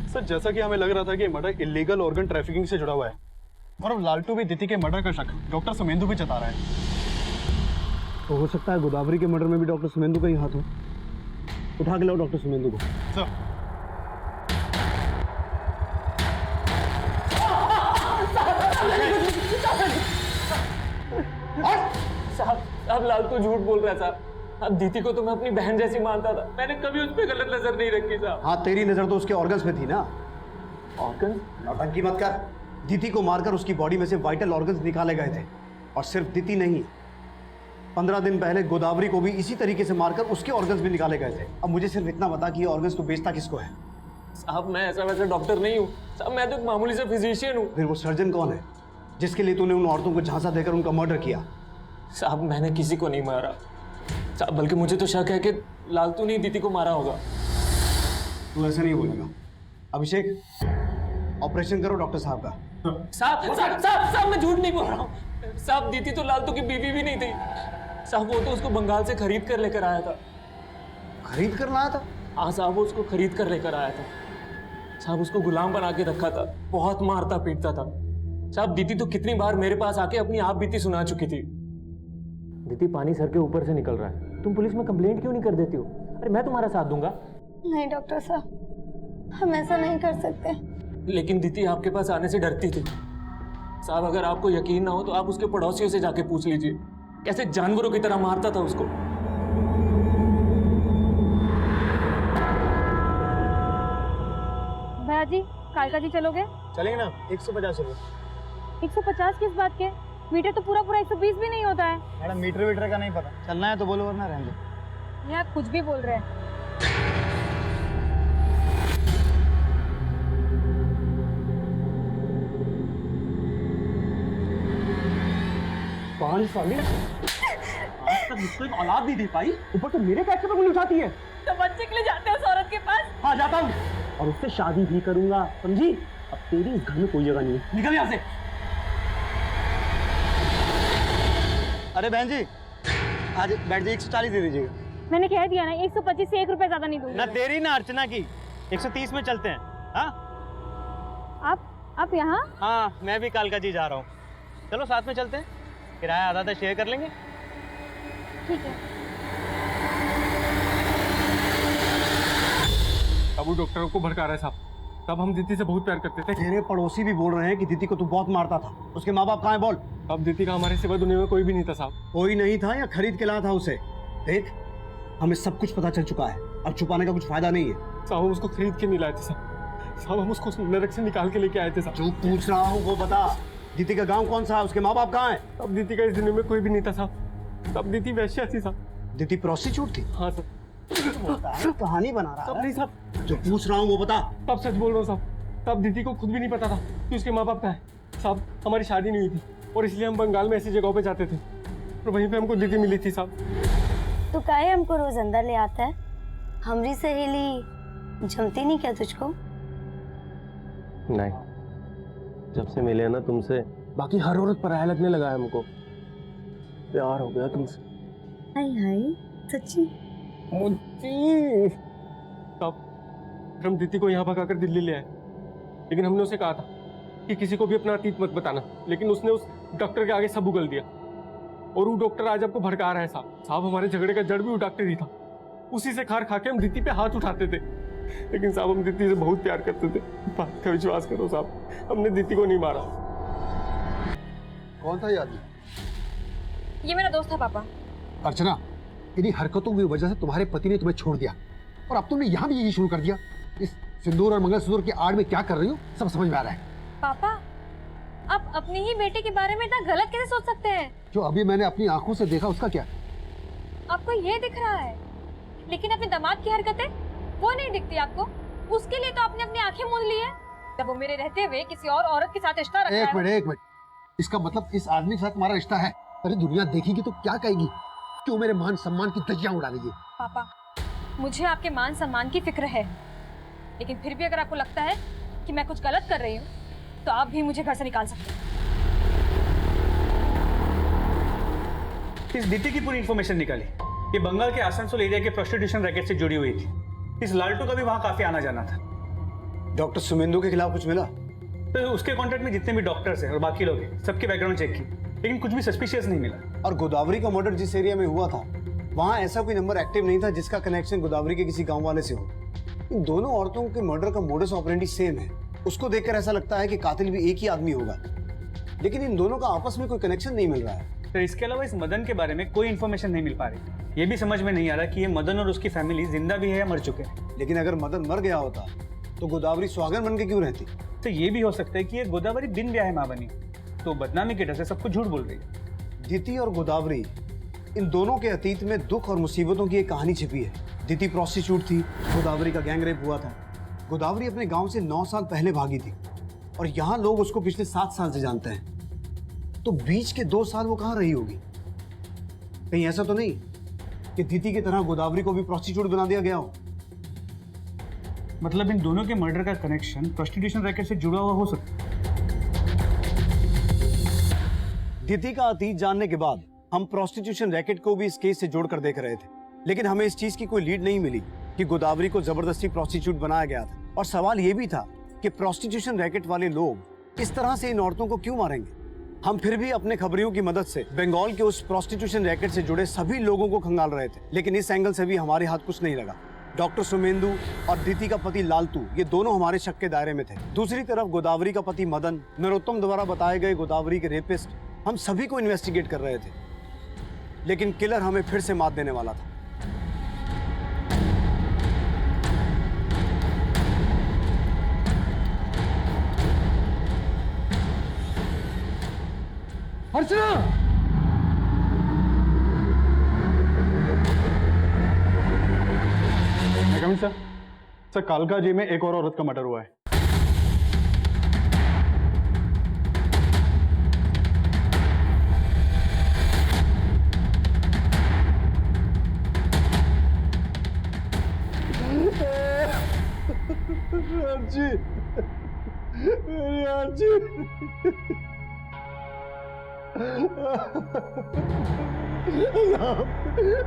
Sir जैसा कि हमें लग रहा था कि मर्डर इलीगल ऑर्गन ट्रैफिकिंग से जुड़ा हुआ है और अब लालटू भी दीति के मर्डर का शक डॉक्टर सुमेंदु पे जता रहा है। तो हो सकता है गोदावरी के मर्डर में भी डॉक्टर सुमेंदु का ही हाथ हो। उठा के लाओ डॉक्टर सुमेंदु को। सर साहब लालटू झूठ बोल रहा है साहब। अब दीदी को तो मैं अपनी बहन जैसी मानता था, मैंने कभी उस पर गलत नजर नहीं रखी साहब। हाँ, तेरी नजर तो उसके ऑर्गन्स में थी ना। ऑर्गन? नौटंकी मत कर। दीति को मारकर उसकी बॉडी में से वाइटल ऑर्गन्स निकाले गए थे। और सिर्फ दीति नहीं, 15 दिन पहले गोदावरी को भी इसी तरीके से मारकर उसके ऑर्गन्स भी निकाले गए थे। अब मुझे सिर्फ इतना बता कि ये ऑर्गन्स तो बेचता किसको है? साहब मैं ऐसा वैसा डॉक्टर नहीं हूँ साहब, मैं तो एक मामूली सा फिजिशियन हूँ। फिर वो सर्जन कौन है जिसके लिए तूने उन औरतों को झांसा देकर उनका मर्डर किया? साहब मैंने किसी को नहीं मारा साहब, बल्कि मुझे तो शक है कि लालटू ने दीदी को मारा होगा। तू ऐसे नहीं बोलेगा। अभिषेक, ऑपरेशन करो डॉक्टर साहब का। साहब साहब साहब साहब मैं झूठ नहीं बोल रहा हूँ साहब, दीदी तो लालटू की बीवी भी नहीं थी साहब, वो तो उसको बंगाल से खरीद कर लेकर आया था। खरीद कर लाया था? हाँ साहब, वो उसको खरीद कर लेकर आया था साहब, उसको गुलाम बना के रखा था, बहुत मारता पीटता था साहब। दीदी तो कितनी बार मेरे पास आके अपनी आप बीती सुना चुकी थी। दीदी पानी सर के ऊपर से निकल रहा है, तुम पुलिस में कंप्लेंट क्यों नहीं कर देती हो? अरे मैं तुम्हारा साथ दूंगा। नहीं डॉक्टर साहब, हम ऐसा नहीं कर सकते। लेकिन दीदी आपके पास आने से डरती थी साहब। अगर आपको यकीन ना हो तो आप उसके पड़ोसियों से जाके पूछ लीजिए, कैसे जानवरों की तरह मारता था उसको। भैया जी, कालका जी चलोगे? चलेंगे ना। 150 रुपये। 150 किस बात के? मीटर तो पूरा पूरा 120 भी नहीं होता है। मैडम मीटर का नहीं पता, चलना है तो बोलो वरना रहने दो। ये आप कुछ भी बोल रहे हैं। पानी साली आज तक मुझको एक औलाद नहीं दे पाई, ऊपर से मेरे पैसे पर उंगली उठाती है। तो बच्चे के लिए जाते हो उस औरत के पास? हाँ जाता हूँ, और उससे शादी भी करूंगा, समझी? अब तेरी इस घर में कोई जगह नहीं है, निकल यहाँ से। अरे बहन जी, आज बैठ जी 140 दे दीजिएगा। मैंने कह दिया ना, 125 से 1 रुपए ज्यादा नहीं दूंगी। ना तेरी ना अर्चना की, 130 में चलते हैं। हाँ आप यहाँ? हाँ, मैं भी कालका जी जा रहा हूँ, चलो साथ में चलते हैं, किराया आधा आधा शेयर कर लेंगे। ठीक है। अब वो डॉक्टर को भड़का रहा है साहब। तब हम दीदी से बहुत प्यार करते थे। तेरे पड़ोसी भी बोल रहे हैं कि दीदी को तू बहुत मारता था। उसके माँ बाप कहाँ हैं बोल? अब दीदी का हमारे सिवा दुनिया में कोई भी नहीं था साहब। कोई नहीं था या खरीद के लाया था उसे? देख, हमें सब कुछ पता चल चुका है, अब छुपाने का कुछ फायदा नहीं है। साहब हम उसको खरीद के नहीं लाए थे साहब। साहब हम उसको नरक से निकाल के लेके आए थे साहब। जो पूछ रहा हूँ वो बता, दीदी का गांव कौन सा है? उसके माँ बाप कहाँ हैं? अब दीदी का इस दुनिया में कोई भी नहीं था साहब। तब दीदी वैश्या थी साहब। दीदी प्रोस्टिट्यूट थी? हाँ सर। कहानी बना रहा तब है। नहीं साहब। जो पूछ रहा हूँ वो बता। तब सच बोल रहा हूँ साहब। तब दीदी को खुद भी नहीं पता था कि उसके माँ बाप कहाँ है साहब। हमारी शादी नहीं हुई थी और इसलिए हम बंगाल में ऐसी जगहों पे जाते थे और वहीं पे हमको दीदी मिली थी साहब। तो काहे हमको रोज अंदर ले आता है? हमारी सहेली जमती नहीं क्या तुझको? नहीं, जब से मिले ना तुमसे बाकी हर औरत पराया लगने लगा है हमको। प्यार हो गया तुमसे। हाय हाय, सच्ची? तब हम दीदी को यहाँ भगाकर दिल्ली ले आए, लेकिन हमने उसे कहा था कि किसी को भी अपना अतीत मत बताना, लेकिन उसने उस डॉक्टर के आगे सब उगल दिया। और वो डॉक्टर आज आपको भड़का रहा है साहब। साहब हमारे झगड़े का जड़ भी वो डॉक्टर ही था। उसी से खार खा के हम दीदी पे हाथ उठाते थे, लेकिन साहब हम दीदी से बहुत प्यार करते थे। बात का विश्वास करो साहब, हमने दीदी को नहीं मारा। कौन था ये आदमी? ये मेरा दोस्त था पापा। अर्चना, इन्हीं हरकतों की वजह से तुम्हारे पति ने तुम्हें छोड़ दिया और अब तुमने यहाँ भी यही शुरू कर दिया। इस सिंदूर और मंगलसूत्र की आड़ में क्या कर रही हो सब समझ में आ रहा है। पापा, आप अपनी ही बेटे के बारे में इतना गलत कैसे सोच सकते हैं? जो अभी मैंने अपनी आंखों से देखा उसका क्या? आपको ये दिख रहा है, लेकिन अपने दामाद की हरकतें वो नहीं दिखती आपको। उसके लिए तो आपने अपनी आंखें मूंद ली है जब वो मेरे रहते हुए किसी और औरत के साथ रिश्ता रख रहा है। एक मिनट, इसका मतलब इस आदमी के साथ तुम्हारा रिश्ता है? अरे दुनिया देखेगी तो क्या कहेगी? क्यों मेरे मान सम्मान की धज्जियां उड़ा रही है? पापा, मुझे आपके मान सम्मान की फिक्र है, लेकिन फिर भी अगर आपको लगता है कि मैं कुछ गलत कर रही हूँ तो आप भी मुझे घर से निकाल सकते हैं। इस दीदी की पूरी इन्फॉर्मेशन निकाली। ये बंगाल के आसनसोल एरिया के प्रोस्टिट्यूशन रैकेट से जुड़ी हुई थी। इस लालटू का भी वहां काफी आना जाना था। डॉक्टर सुमेंदु के खिलाफ कुछ मिला? तो उसके कॉन्टेक्ट में जितने भी डॉक्टर्स हैं और बाकी लोग हैं, सबके बैकग्राउंड चेक की, लेकिन कुछ भी सस्पिशियस नहीं मिला। और गोदावरी का मर्डर जिस एरिया में हुआ था वहां ऐसा कोई नंबर एक्टिव नहीं था जिसका कनेक्शन गोदावरी के किसी गांव वाले से हो। इन दोनों औरतों के मर्डर का मोडस ऑपरेंडी सेम है। उसको देखकर ऐसा लगता है कि कातिल भी एक ही आदमी होगा, लेकिन इन दोनों का आपस में कोई कनेक्शन नहीं मिल रहा है। तो इसके अलावा इस मदन के बारे में कोई इन्फॉर्मेशन नहीं मिल पा रही। ये भी समझ में नहीं आ रहा कि ये मदन और उसकी फैमिली जिंदा भी है या मर चुके हैं। लेकिन अगर मदन मर गया होता तो गोदावरी सुहागन बन के क्यों रहती? तो ये भी हो सकता है कि ये गोदावरी बिन ब्याह माँ बनी, तो बदनामी के डर से सबको झूठ बोल रही है। दिति और गोदावरी, इन दोनों के अतीत में दुख और मुसीबतों की एक कहानी छिपी है। दिति प्रोस्टिट्यूट थी, गोदावरी का गैंग रेप हुआ था। गोदावरी अपने गांव से 9 साल पहले भागी थी और यहाँ लोग उसको पिछले 7 साल से जानते हैं। तो बीच के 2 साल वो कहाँ रही होगी? कहीं ऐसा तो नहीं कि दिति की तरह गोदावरी को भी प्रोस्टिट्यूट बना दिया गया हो? मतलब इन दोनों के मर्डर का कनेक्शन प्रोस्टिट्यूशन रैकेट से जुड़ा हुआ हो सकता है। दिति का अतीत जानने के बाद हम प्रोस्टिट्यूशन रैकेट को भी इस केस से जोड़कर देख रहे थे, लेकिन हमें इस चीज की कोई लीड नहीं मिली कि गोदावरी को जबरदस्ती प्रोस्टिट्यूट बनाया गया था। और सवाल यह भी था कि प्रोस्टिट्यूशन रैकेट वाले लोग इस तरह से इन औरतों को क्यों मारेंगे। हम फिर भी अपने खबरियों की मदद से बंगाल के उस प्रोस्टिट्यूशन रैकेट से जुड़े सभी लोगों को खंगाल रहे थे, लेकिन इस एंगल से भी हमारे हाथ कुछ नहीं लगा। डॉक्टर सुमेंदु और दिति का पति लालतू, ये दोनों हमारे शक के दायरे में थे। दूसरी तरफ गोदावरी का पति मदन, नरोत्तम द्वारा बताए गए गोदावरी के रेपिस्ट, हम सभी को इन्वेस्टिगेट कर रहे थे, लेकिन किलर हमें फिर से मात देने वाला था। अर्चना! सर कालका जी में एक और औरत का मर्डर हुआ है। अर्जी, मेरी अर्जी,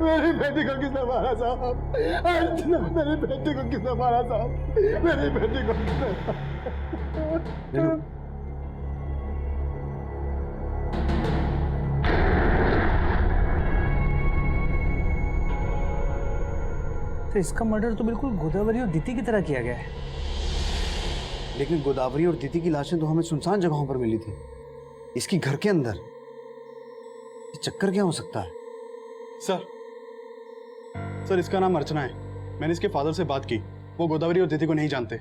मेरी बेटी को किसने मारा साहब? अर्चना, मेरी बेटी को किसने मारा साहब? मेरी बेटी को किसने? तो इसका मर्डर तो बिल्कुल गोदावरी और दिति की तरह किया गया है। लेकिन गोदावरी और दिति की लाशें तो हमें सुनसान जगहों पर मिली थी, इसकी घर के अंदर। ये चक्कर क्या हो सकता है? सर इसका नाम अर्चना है। मैंने इसके फादर से बात की, वो गोदावरी और दिति को नहीं जानते।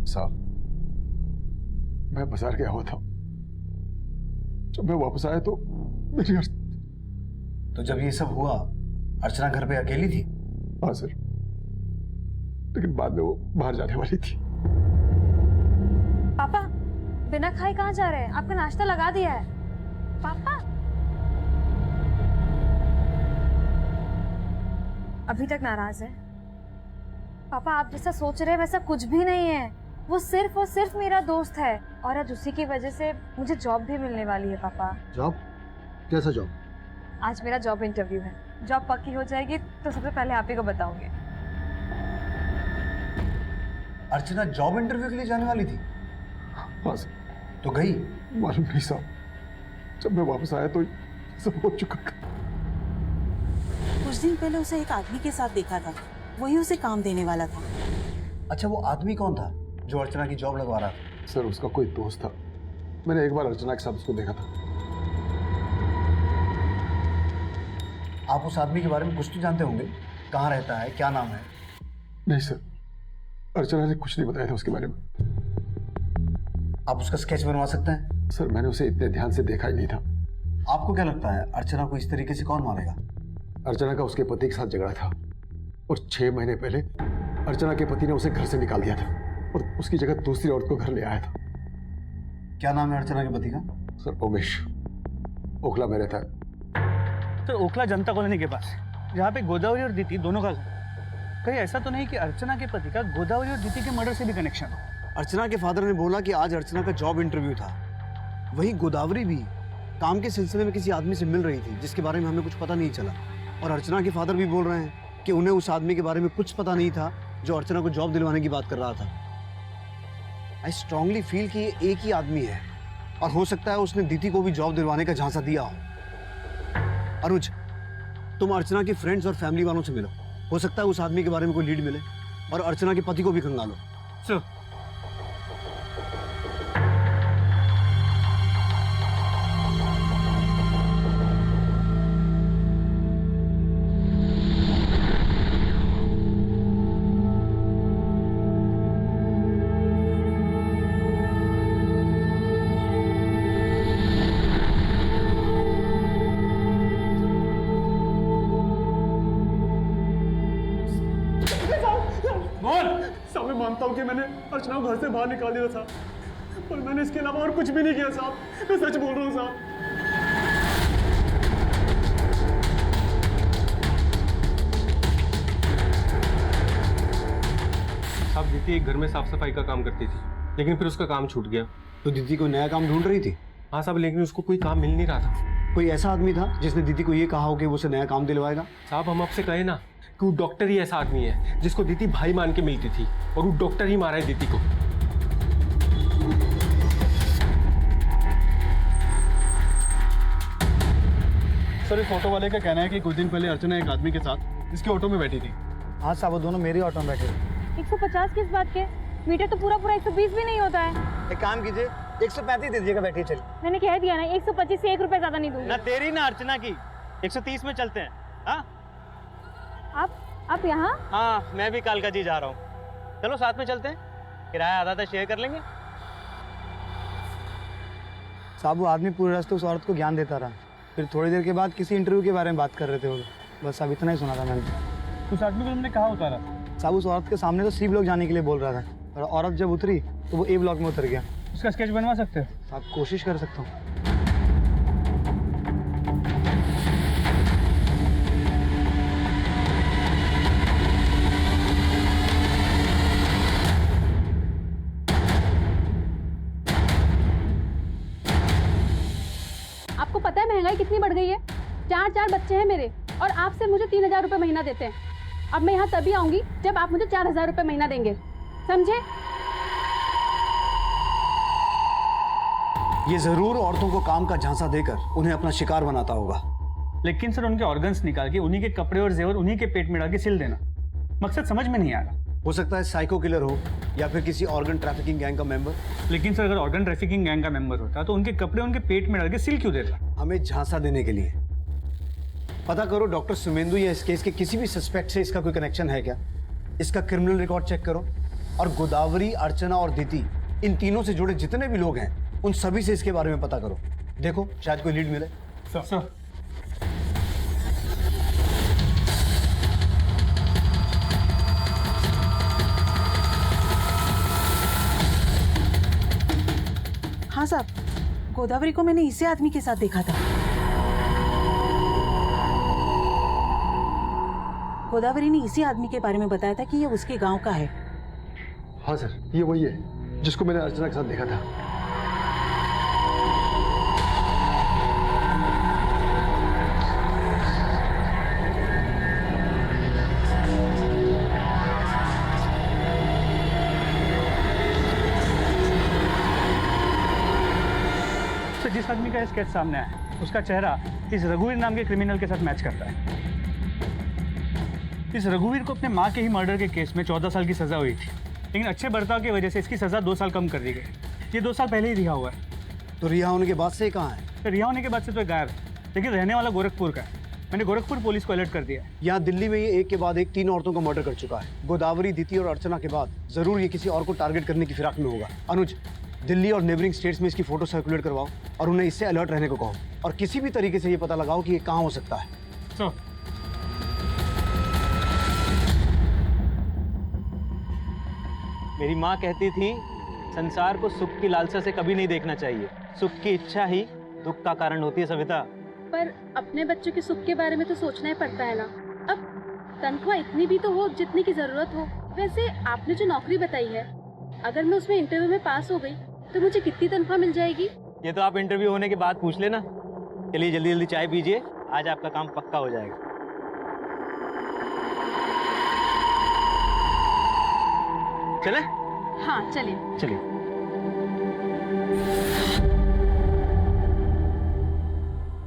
साहब, मैं बाजार गया हुआ था। जब मैं वापस आया तो मेरी तो जब ये सब हुआ अर्चना घर पे अकेली थी? हाँ सर, लेकिन बाद में वो बाहर जाने वाली थी। पापा बिना खाए कहाँ जा रहे हैं? आपका नाश्ता लगा दिया है। पापा अभी तक नाराज है। पापा आप जैसा सोच रहे हैं वैसा कुछ भी नहीं है। वो सिर्फ और सिर्फ मेरा दोस्त है और आज उसी की वजह से मुझे जॉब भी मिलने वाली है। पापा जॉब? कैसा जॉब? आज मेरा जॉब इंटरव्यू है। जॉब पक्की हो जाएगी तो सबसे पहले आप ही को बताऊंगी। अर्चना जॉब इंटरव्यू के लिए जाने वाली थी? हाँ सर। तो गई? मालूम नहीं साहब, जब मैं वापस आया तो सब हो चुका था। कुछ दिन पहले उसे एक आदमी के साथ देखा था, वही उसे काम देने वाला था। अच्छा, वो आदमी कौन था जो अर्चना की जॉब लगवा रहा था? सर उसका कोई दोस्त था, मैंने एक बार अर्चना के साथ उसको देखा था। आप उस आदमी के बारे में कुछ तो जानते होंगे? कहाँ रहता है, क्या नाम है? नहीं सर, अर्चना ने कुछ नहीं बताया था उसके बारे में। आप उसका स्केच बनवा सकते हैं? सर मैंने उसे इतने ध्यान से देखा ही नहीं था। आपको क्या लगता है अर्चना को इस तरीके से कौन मारेगा? अर्चना का उसके पति के साथ झगड़ा था और 6 महीने पहले अर्चना के पति ने उसे घर से निकाल दिया था और उसकी जगह दूसरी औरत को घर ले आया था। क्या नाम है अर्चना के पति का? सर उमेश, ओखला में रहता है। तो ओखला जनता कॉलोनी के पास, जहाँ पे गोदावरी और दिति दोनों का घर। कहीं ऐसा तो नहीं कि अर्चना के पति का गोदावरी और दिति के मर्डर से भी कनेक्शन हो? अर्चना के फादर ने बोला कि आज अर्चना का जॉब इंटरव्यू था। वहीं गोदावरी भी काम के सिलसिले में किसी आदमी से मिल रही थी जिसके बारे में हमें कुछ पता नहीं चला। और अर्चना के फादर भी बोल रहे हैं कि उन्हें उस आदमी के बारे में कुछ पता नहीं था जो अर्चना को जॉब दिलवाने की बात कर रहा था। आई स्ट्रांगली फील कि ये एक ही आदमी है और हो सकता है उसने दीदी को भी जॉब दिलवाने का झांसा दिया हो। अनुज, तुम अर्चना के फ्रेंड्स और फैमिली वालों से मिलो। हो सकता है उस आदमी के बारे में कोई लीड मिले और अर्चना के पति को भी खंगालो। सर साहब मैं मानता हूँ कि मैंने अर्चना को घर से बाहर निकाल दिया था, पर मैंने इसके अलावा और कुछ भी नहीं किया साहब। मैं सच बोल रहा हूँ साहब। साहब दीदी एक घर में साफ सफाई का काम करती थी, लेकिन फिर उसका काम छूट गया। तो दीदी को नया काम ढूंढ रही थी? हाँ साहब, लेकिन उसको कोई काम मिल नहीं रहा था। कोई ऐसा आदमी था जिसने दीदी को ये कहा हो कि वो उसे नया काम दिलवाएगा? साहब हम आपसे कहे ना कि वो डॉक्टर ही ऐसा आदमी है जिसको दीदी भाई मान के मिलती थी, और वो डॉक्टर ही मारा है दीदी को। सर इस ऑटो वाले का कहना है कि कुछ दिन पहले अर्चना एक आदमी के साथ इसके ऑटो में बैठी थी। हाँ साहब, वो दोनों मेरे ऑटो में बैठे। 150 किस बात के? मीटर तो पूरा 120 भी नहीं होता है। एक काम कीजिए, 135 दे दीजिएगा, बैठिए चलिए। मैंने कह दिया ना, 125 से 1 रुपए ज्यादा नहीं दूंगी। ना तेरी ना अर्चना की, 130 में चलते हैं। हाँ आप यहाँ? हाँ, मैं भी कालका जी जा रहा हूँ। चलो साथ में चलते हैं, किराया आधा शेयर कर लेंगे। साहब वो आदमी पूरे रास्ते उस औरत को ज्ञान देता रहा, फिर थोड़ी देर के बाद किसी इंटरव्यू के बारे में बात कर रहे थे वो। बस अब इतना ही सुना था मैंने। उस आदमी को तुमने कहाँ उतारा? साहब उस औरत के सामने तो सी ब्लॉक जाने के लिए बोल रहा था, और औरत जब उतरी तो वो ए ब्लॉक में उतर गया। उसका स्केच बनवा सकते हो? आप कोशिश कर सकता हूँ। आपको पता है महंगाई कितनी बढ़ गई है? 4 बच्चे हैं मेरे, और आपसे मुझे 3000 रुपये महीना देते हैं। अब मैं यहाँ तभी आऊंगी जब आप मुझे 4000 रुपये महीना देंगे, समझे? ये जरूर औरतों को काम का झांसा देकर उन्हें अपना शिकार बनाता होगा। लेकिन सर उनके ऑर्गन्स निकाल के उन्हीं के कपड़े और जेवर उन्हीं के पेट में डाल के सिल देना, मकसद समझ में नहीं आ रहा। हो सकता है साइको किलर हो या फिर किसी ऑर्गन ट्रैफिकिंग गैंग का मेंबर। लेकिन सर अगर ऑर्गन ट्रैफिकिंग गैंग का मेंबर होता तो उनके कपड़े उनके पेट में डाल के सिल क्यों देता? हमें झांसा देने के लिए। पता करो डॉक्टर सुमेंदु या इस केस के किसी भी सस्पेक्ट से इसका कोई कनेक्शन है क्या? इसका क्रिमिनल रिकॉर्ड चेक करो, और गोदावरी, अर्चना और दीति, इन तीनों से जुड़े जितने भी लोग हैं उन सभी से इसके बारे में पता करो। देखो शायद कोई लीड मिले। सर हाँ साहब, गोदावरी को मैंने इसी आदमी के साथ देखा था। गोदावरी ने इसी आदमी के बारे में बताया था कि ये उसके गांव का है। हाँ सर, ये वही है जिसको मैंने अर्चना के साथ देखा था। जिस आदमी का स्केच सामने आया उसका चेहरा इस रघुवीर नाम के क्रिमिनल के साथ मैच करता है। इस रघुवीर को अपने माँ के ही मर्डर के केस में 14 साल की सजा हुई थी, लेकिन अच्छे बर्ताव की वजह से इसकी सजा 2 साल कम कर दी गई। ये 2 साल पहले ही रिहा हुआ है। तो रिहा होने के बाद से कहाँ है? तो रिहा होने के बाद से तो गायब है, लेकिन रहने वाला गोरखपुर का है। मैंने गोरखपुर पुलिस को अलर्ट कर दिया है। यहाँ दिल्ली में ये एक के बाद एक 3 औरतों का मर्डर कर चुका है। गोदावरी, दीति और अर्चना के बाद जरूर ये किसी और को टारगेट करने की फिराक में होगा। अनुज, दिल्ली और नेबरिंग स्टेट्स में इसकी फोटो सर्कुलेट करवाओ और उन्हें इससे अलर्ट रहने को कहो, और किसी भी तरीके से ये पता लगाओ कि ये कहाँ हो सकता है। सर मेरी माँ कहती थी संसार को सुख की लालसा से कभी नहीं देखना चाहिए, सुख की इच्छा ही दुख का कारण होती है। सविता, पर अपने बच्चों के सुख के बारे में तो सोचना ही पड़ता है ना। अब तनख्वाह इतनी भी तो हो जितनी की जरूरत हो। वैसे आपने जो नौकरी बताई है, अगर मैं उसमें इंटरव्यू में पास हो गई तो मुझे कितनी तनख्वाह मिल जाएगी? ये तो आप इंटरव्यू होने के बाद पूछ लेना। चलिए जल्दी जल्दी चाय पीजिए, आज आपका काम पक्का हो जाएगा। चले? हाँ चलिए। चलिए।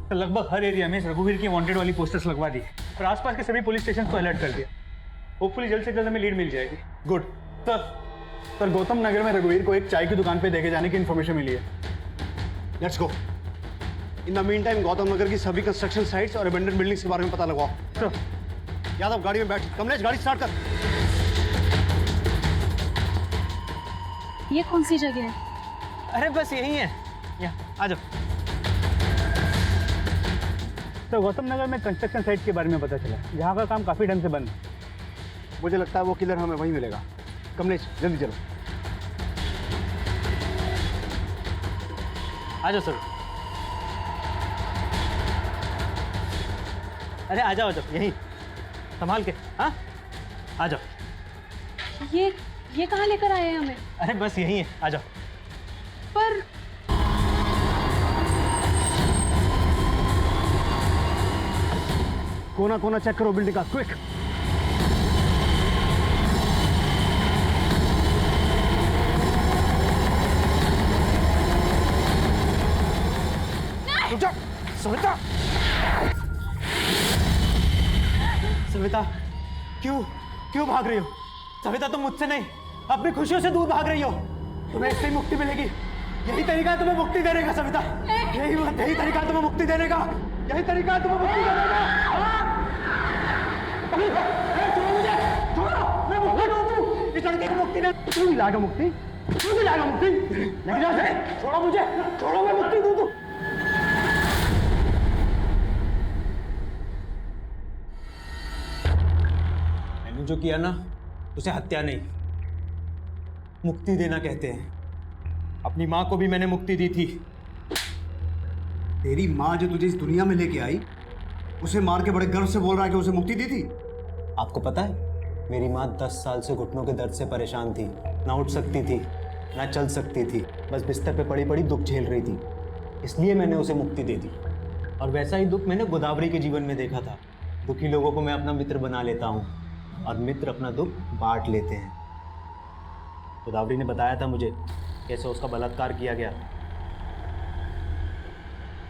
तो लगभग हर एरिया में रघुवीर की वांटेड वाली पोस्टर्स लगवा दी और आसपास के सभी पुलिस स्टेशन को अलर्ट कर दिया। होपफुली जल्द से जल्द हमें लीड मिल जाएगी। गुड सर गौतम नगर में रघुवीर को एक चाय की दुकान पे देखे जाने की इन्फॉर्मेशन मिली है। Let's go. In the meantime Gautam Nagar की सभी कंस्ट्रक्शन साइट्स और अबेंडन बिल्डिंग्स के बारे में पता लगाओ। तो यादव गाड़ी में बैठ। कमलेश गाड़ी स्टार्ट कर। ये कौन सी जगह है? अरे बस यही है, यहाँ आ जाओ। तो गौतम नगर में कंस्ट्रक्शन साइट के बारे में पता चला, जहाँ का काम काफी ढंग से बंद है। मुझे लगता है वो किलर हमें वहीं मिलेगा। कमलेश जल्दी चलो। आ जाओ सर। अरे आ जाओ यहीं संभाल के। हाँ आ जाओ। ये कहाँ लेकर आए हैं हमें? अरे बस यहीं है, आ जाओ। पर कोना कोना चेक करो बिल्डिंग का, क्विक। सविता, सविता क्यों भाग रही हो? सविता तुम मुझसे नहीं, अपनी खुशियों से दूर भाग रही हो। तुम्हें इससे ही मुक्ति मिलेगी। यही तरीका है तुम्हें मुक्ति देने का सविता। यही तरीका है तुम्हें मुक्ति देने का। यही तरीका है तुम्हें मुक्ति देने का। छोड़ो मुझे, छोड़ो, मैं मुक्ति दूँ। इस लड़के को मुक्ति दे। तू नहीं लाएगा मुक्ति, तू नहीं लाएगा मुक्ति। नहीं जा सकते। छोड़ो मुझे, छोड़ो, मैं मुक्ति दूँ। मैंने जो किया ना उसे हत्या नहीं, मुक्ति देना कहते हैं। अपनी माँ को भी मैंने मुक्ति दी थी। तेरी माँ जो तुझे इस दुनिया में लेके आई, उसे मार के बड़े गर्व से बोल रहा है कि उसे मुक्ति दी थी। आपको पता है मेरी माँ 10 साल से घुटनों के दर्द से परेशान थी। ना उठ सकती थी, ना चल सकती थी, बस बिस्तर पे पड़ी पड़ी दुख झेल रही थी। इसलिए मैंने उसे मुक्ति दे दी। और वैसा ही दुख मैंने गोदावरी के जीवन में देखा था। दुखी लोगों को मैं अपना मित्र बना लेता हूँ और मित्र अपना दुख बांट लेते हैं। गोदावरी ने बताया था मुझे कैसे उसका बलात्कार किया गया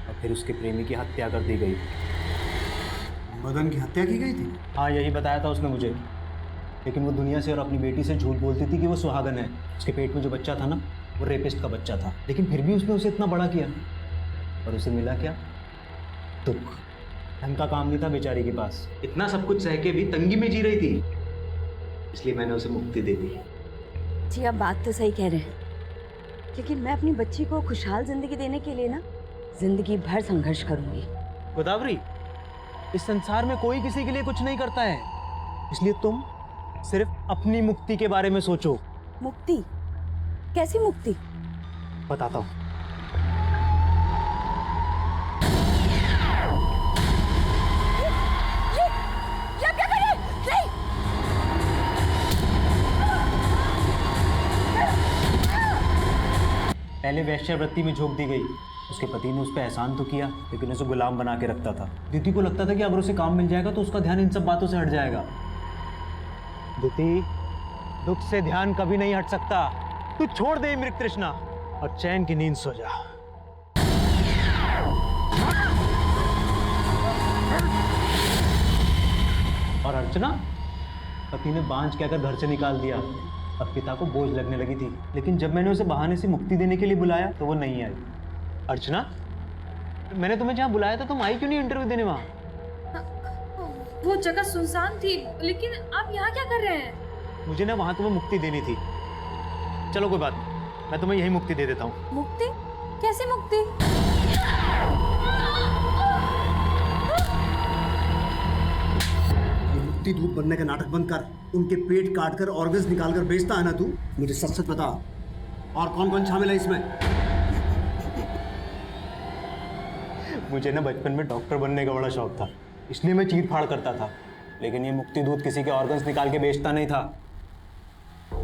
और फिर उसके प्रेमी की हत्या कर दी गई। मदन की हत्या की गई थी? हाँ, यही बताया था उसने मुझे। लेकिन वो दुनिया से और अपनी बेटी से झूठ बोलती थी कि वो सुहागन है। उसके पेट में जो बच्चा था ना, वो रेपिस्ट का बच्चा था। लेकिन फिर भी उसने उसे इतना बड़ा किया और उसे मिला क्या? दुख। ढंग का काम नहीं था बेचारी के पास। इतना सब कुछ सह के भी तंगी में जी रही थी, इसलिए मैंने उसे मुक्ति दे दी। जी आप बात तो सही कह रहे हैं, लेकिन मैं अपनी बच्ची को खुशहाल जिंदगी देने के लिए ना जिंदगी भर संघर्ष करूंगी। गोदावरी, इस संसार में कोई किसी के लिए कुछ नहीं करता है, इसलिए तुम सिर्फ अपनी मुक्ति के बारे में सोचो। मुक्ति? कैसी मुक्ति? बताता हूँ। पहले वैश्यावृत्ति में झोंक दी गई। उसके पति ने उस पर एहसान तो किया, लेकिन उसे गुलाम बना के रखता था। दीदी को लगता था कि अगर उसे काम मिल जाएगा तो उसका ध्यान इन सब बातों से हट जाएगा। दीदी, दुख से ध्यान कभी नहीं हट सकता। तू छोड़ दे मृग तृष्णा और चैन की नींद सो जा। और अर्चना, पति ने बांझ कहकर घर से निकाल दिया। अब पिता को बोझ लगने लगी थी, लेकिन जब मैंने उसे बहाने से मुक्ति देने के लिए बुलाया तो वो नहीं आई। अर्चना, मैंने तुम्हें जहाँ बुलाया था तुम आई क्यों नहीं इंटरव्यू देने वहाँ? वो जगह सुनसान थी, लेकिन आप यहाँ क्या कर रहे हैं? मुझे ना वहाँ तुम्हें मुक्ति देनी थी। चलो कोई बात नहीं, मैं तुम्हें यही मुक्ति दे देता हूँ। मुक्ति? कैसे मुक्ति? मुक्ति दूध बनने का नाटक बंद कर। उनके पेट काट कर ऑर्गन्स निकाल कर बेचता है ना तू? मुझे सच सच बता, और कौन कौन शामिल है इसमें? मुझे ना बचपन में डॉक्टर बनने का बड़ा शौक था, इसलिए मैं चीर फाड़ करता था। लेकिन ये मुक्ति दूध किसी के ऑर्गन्स निकाल के बेचता नहीं था।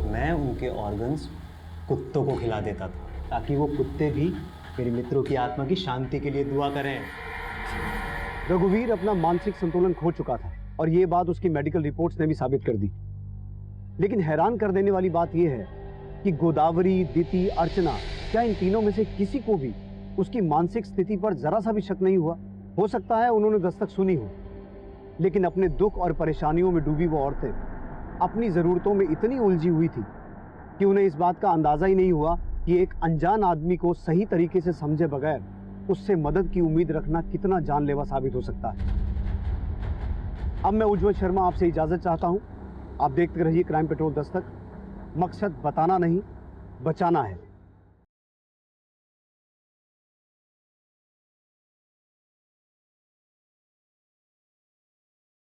मैं उनके ऑर्गन्स कुत्तों को खिला देता था, ताकि वो कुत्ते भी मेरे मित्रों की आत्मा की शांति के लिए दुआ करें। रघुवीर अपना मानसिक संतुलन खो चुका था और ये बात उसकी मेडिकल रिपोर्ट्स ने भी साबित कर दी। लेकिन हैरान कर देने वाली बात यह है कि गोदावरी, दिति, अर्चना, क्या इन तीनों में से किसी को भी उसकी मानसिक स्थिति पर जरा सा भी शक नहीं हुआ? हो सकता है उन्होंने दस्तक सुनी हो, लेकिन अपने दुख और परेशानियों में डूबी वो औरतें अपनी ज़रूरतों में इतनी उलझी हुई थी कि उन्हें इस बात का अंदाज़ा ही नहीं हुआ कि एक अनजान आदमी को सही तरीके से समझे बगैर उससे मदद की उम्मीद रखना कितना जानलेवा साबित हो सकता है। अब मैं उज्जवल शर्मा आपसे इजाज़त चाहता हूँ। आप देखते रहिए क्राइम पेट्रोल दस्तक। मकसद बताना नहीं, बचाना है।